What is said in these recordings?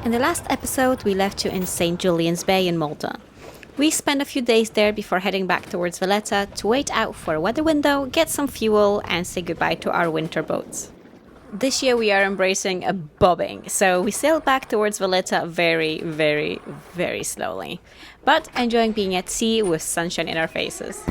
In the last episode, we left you in St. Julian's Bay in Malta. We spent a few days there before heading back towards Valletta to wait out for a weather window, get some fuel, and say goodbye to our winter boats. This year we are embracing a bobbing, so we sailed back towards Valletta very, very, very slowly, but enjoying being at sea with sunshine in our faces.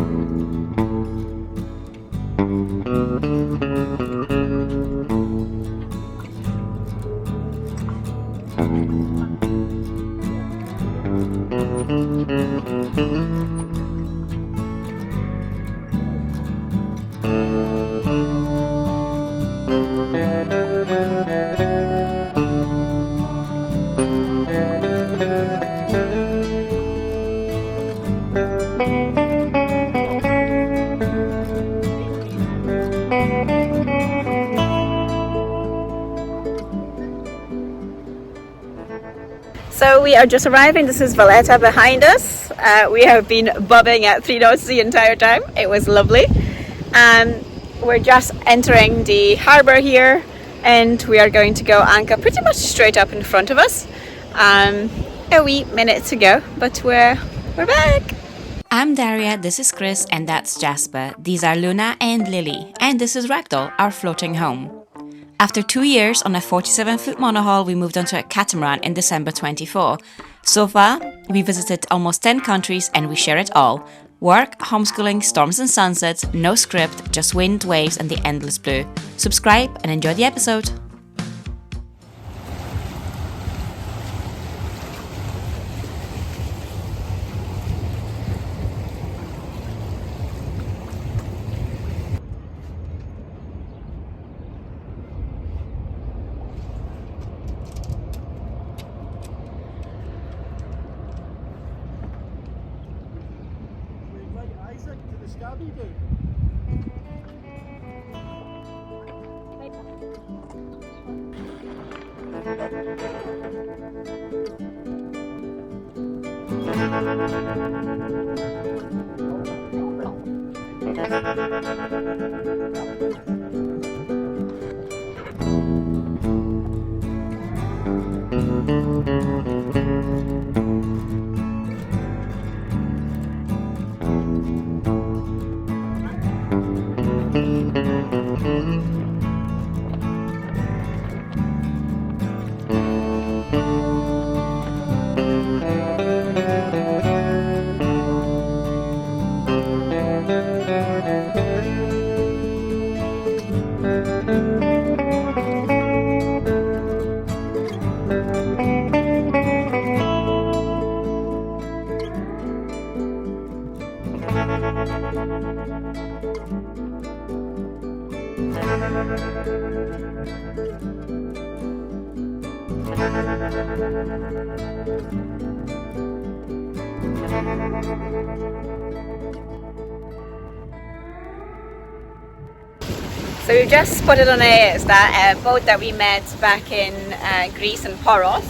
So we are just arriving. This is Valletta behind us. We have been bobbing at 3 knots the entire time. It was lovely. We're just entering the harbour here, and we are going to go anchor pretty much straight up in front of us. A wee minute to go, but we're back. I'm Daria, this is Chris, and that's Jasper. These are Luna and Lily, and this is Ragdoll, our floating home. After 2 years on a 47-foot monohull, we moved onto a catamaran in December 24. So far, we visited almost 10 countries and we share it all. Work, homeschooling, storms and sunsets, no script, just wind, waves and the endless blue. Subscribe and enjoy the episode. So we've just spotted on a boat that we met back in Greece in Poros.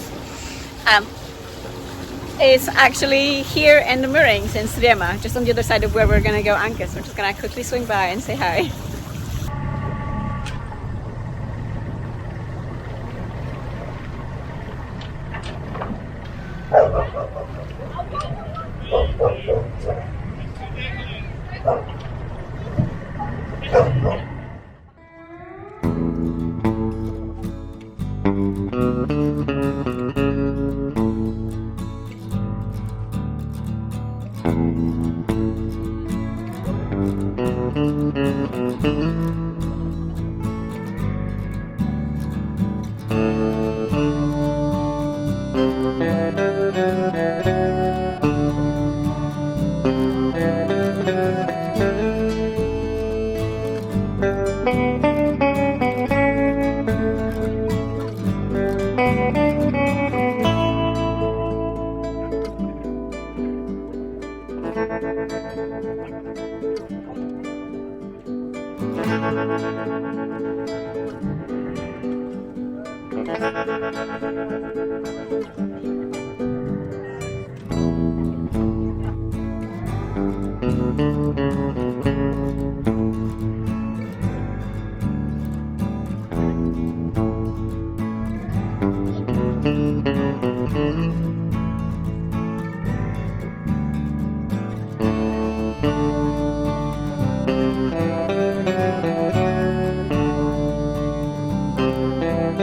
It's actually here in the moorings in Sirema, just on the other side of where we're going to go anchor. So we're just going to quickly swing by and say hi.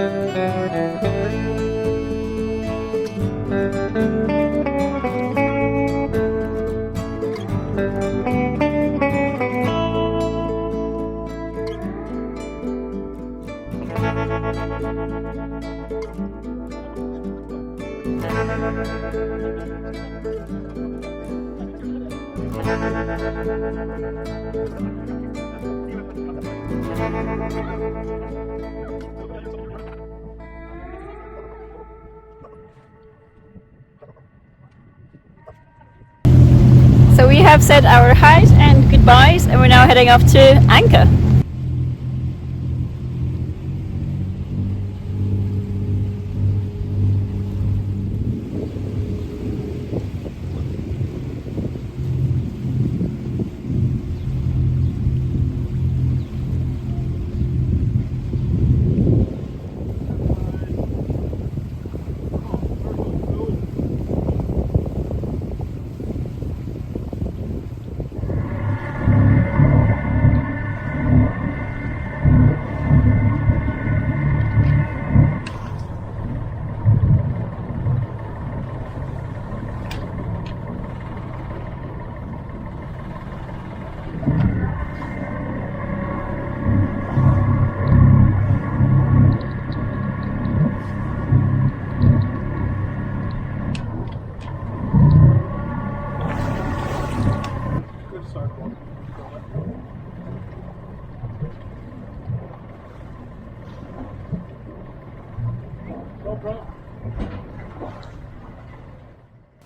So we have said our hi's and goodbyes, and we're now heading off to Anchor.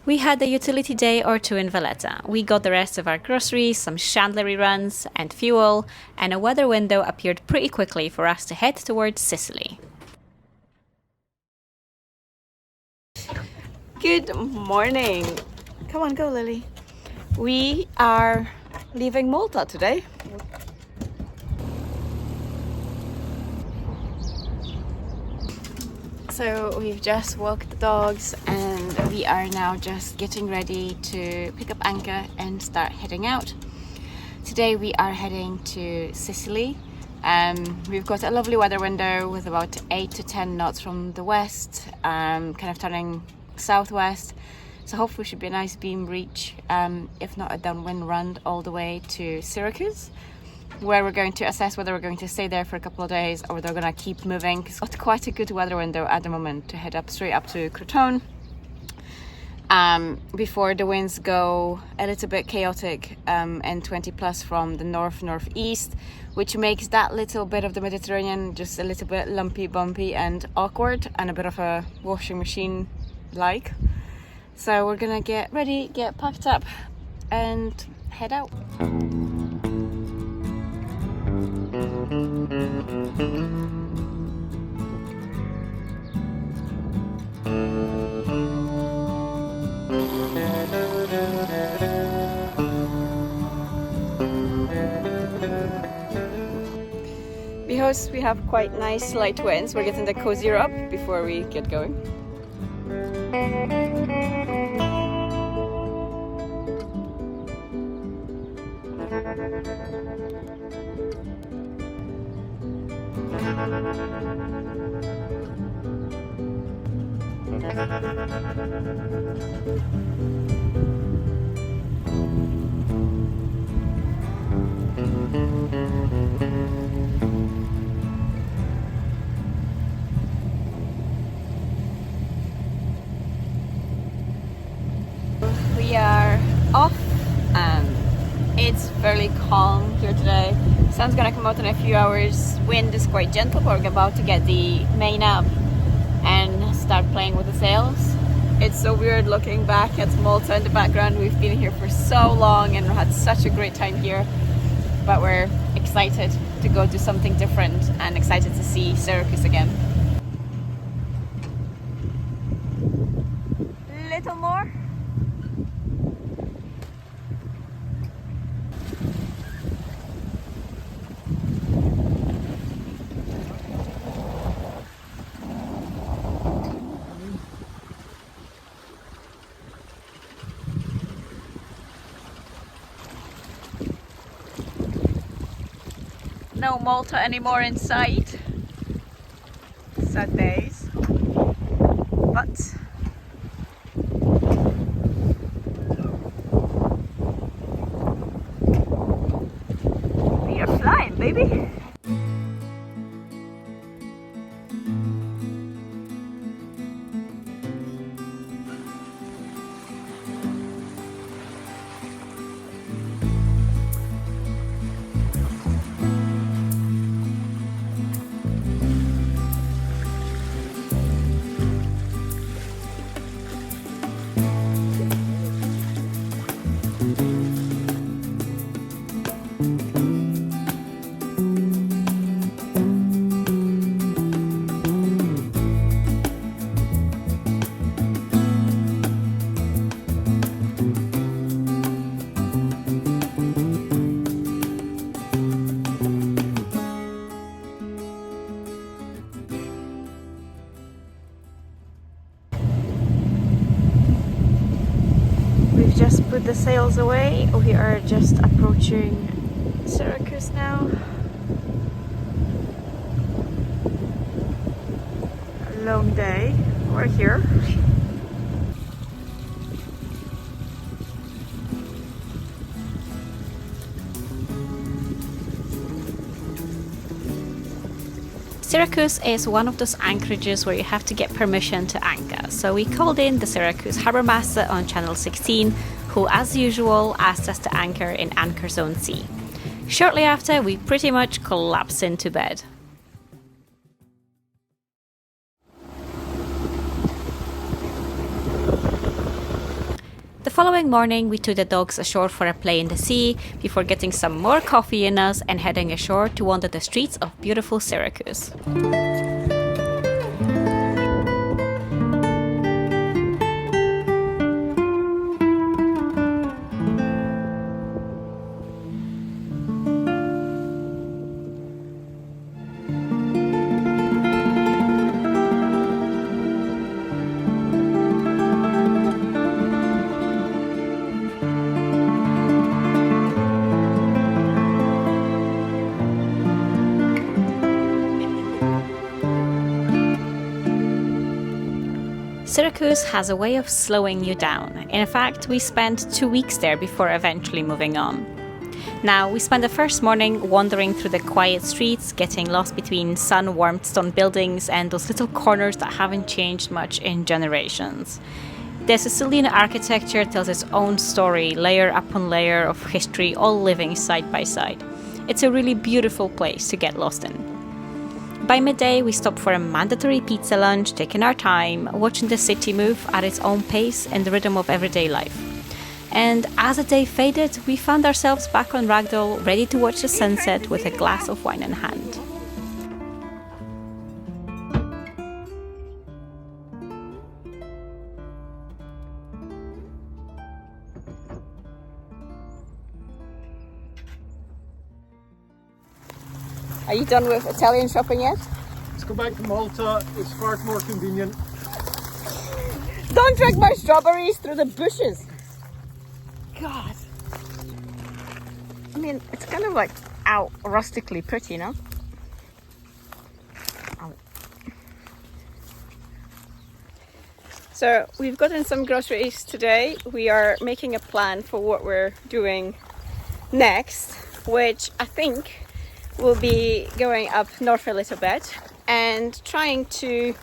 We had a utility day or two in Valletta. We got the rest of our groceries, some chandlery runs and fuel, and a weather window appeared pretty quickly for us to head towards Sicily. Good morning. Come on, go Lily. We are leaving Malta today. So we've just walked the dogs and we are now just getting ready to pick up anchor and start heading out. Today we are heading to Sicily. We've got a lovely weather window with about 8 to 10 knots from the west, kind of turning southwest. So hopefully it should be a nice beam reach, if not a downwind run all the way to Syracuse, where we're going to assess whether we're going to stay there for a couple of days or whether we're going to keep moving. It's got quite a good weather window at the moment to head up straight up to Crotone before the winds go a little bit chaotic and 20 plus from the northeast, which makes that little bit of the Mediterranean just a little bit lumpy, bumpy and awkward and a bit of a washing machine like. So we're gonna get ready, get packed up and head out. Because we have quite nice light winds, we're getting the cozier up before we get going. We are off. It's fairly calm here today. Sun's gonna come out in a few hours. Wind is quite gentle, but we're about to get the main up and start playing with the sails. It's so weird looking back at Malta in the background. We've been here for so long and had such a great time here, but we're excited to go do something different and excited to see Syracuse again. Little more. No Malta anymore in sight. So sad days, but we are flying, baby. We've just put the sails away. We are just approaching Syracuse now. A long day. We're here. Syracuse is one of those anchorages where you have to get permission to anchor. So we called in the Syracuse Harbour Master on Channel 16, who as usual asked us to anchor in Anchor Zone C. Shortly after, we pretty much collapsed into bed. The following morning, we took the dogs ashore for a play in the sea before getting some more coffee in us and heading ashore to wander the streets of beautiful Syracuse. Syracuse has a way of slowing you down. In fact, we spent 2 weeks there before eventually moving on. Now, we spent the first morning wandering through the quiet streets, getting lost between sun-warmed stone buildings and those little corners that haven't changed much in generations. The Sicilian architecture tells its own story, layer upon layer of history, all living side by side. It's a really beautiful place to get lost in. By midday, we stopped for a mandatory pizza lunch, taking our time, watching the city move at its own pace and the rhythm of everyday life. And as the day faded, we found ourselves back on Ragdoll, ready to watch the sunset with a glass of wine in hand. Are you done with Italian shopping yet? Let's go back to Malta. It's far more convenient. Don't drag my strawberries through the bushes. God. I mean, it's kind of like out rustically pretty, no? Ow. So we've gotten some groceries today. We are making a plan for what we're doing next, which I think will be going up north a little bit and trying to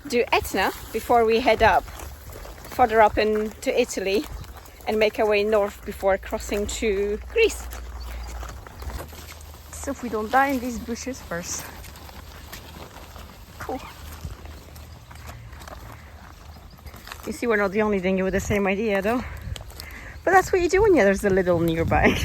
do Etna before we head up further up into Italy and make our way north before crossing to Greece. So if we don't die in these bushes first. Cool. You see, we're not the only thing with the same idea though. But that's what you do when there's a little nearby.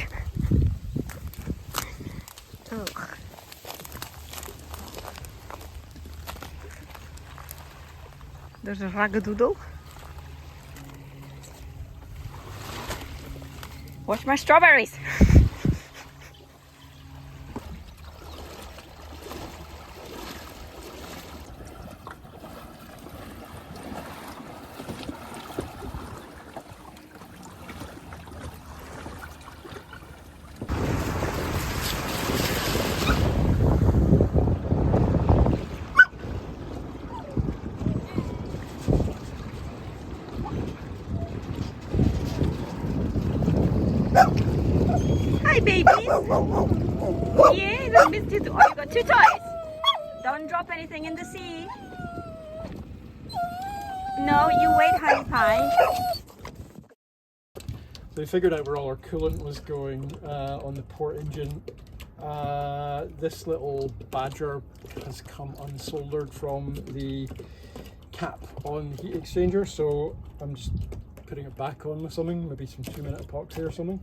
There's a ragadoodle. Watch my strawberries. toys? Yeah, that means two. Oh, you got two toys. Don't drop anything in the sea. No, you wait, honey pie. So we figured out where all our coolant was going on the port engine. This little badger has come unsoldered from the cap on the heat exchanger, so I'm just putting it back on with something, maybe some 2-minute epoxy or something,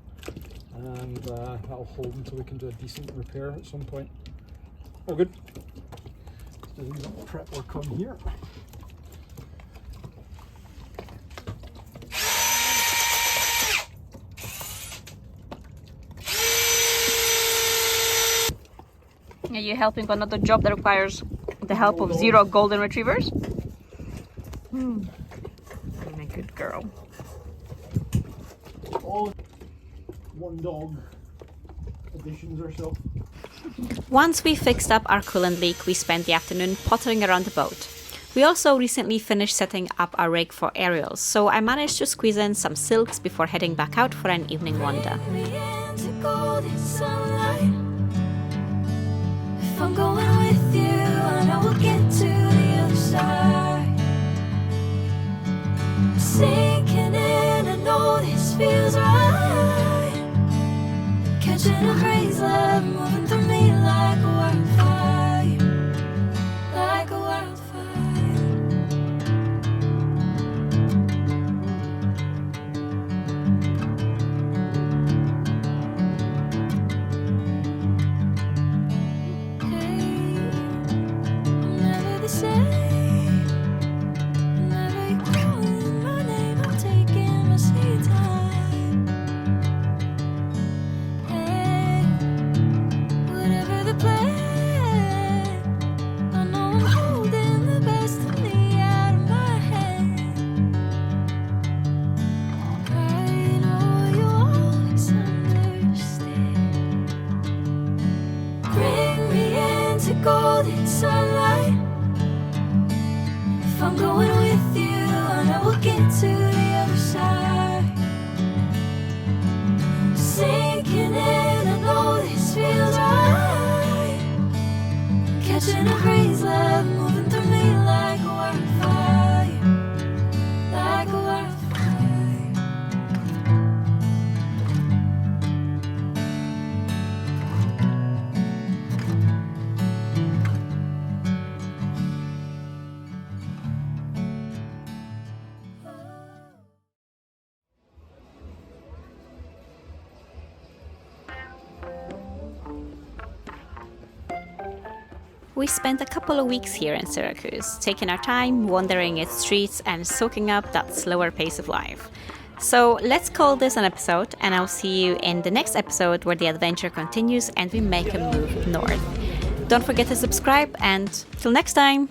and that'll hold until we can do a decent repair at some point. All good. Let's do a little prep work on here. Are you helping on another job that requires the help of 0 golden retrievers? I'm a good girl. All one dog additions or so. Once we fixed up our coolant leak, we spent the afternoon pottering around the boat. We also recently finished setting up our rig for aerials, so I managed to squeeze in some silks before heading back out for an evening wander. If I'm going with you, I know we'll get to the other side. Sinking in, I know this feels right. Catching a crazy love, moving through me like a wildfire. Like a wildfire. Golden sunlight. If I'm going with you, I know we'll get to the other side. Sinking in, I know this feels right. Catching a crazy love, moving through me like a wildfire. Like a wildfire. We spent a couple of weeks here in Syracuse, taking our time, wandering its streets and soaking up that slower pace of life. So let's call this an episode, and I'll see you in the next episode where the adventure continues and we make a move north. Don't forget to subscribe, and till next time!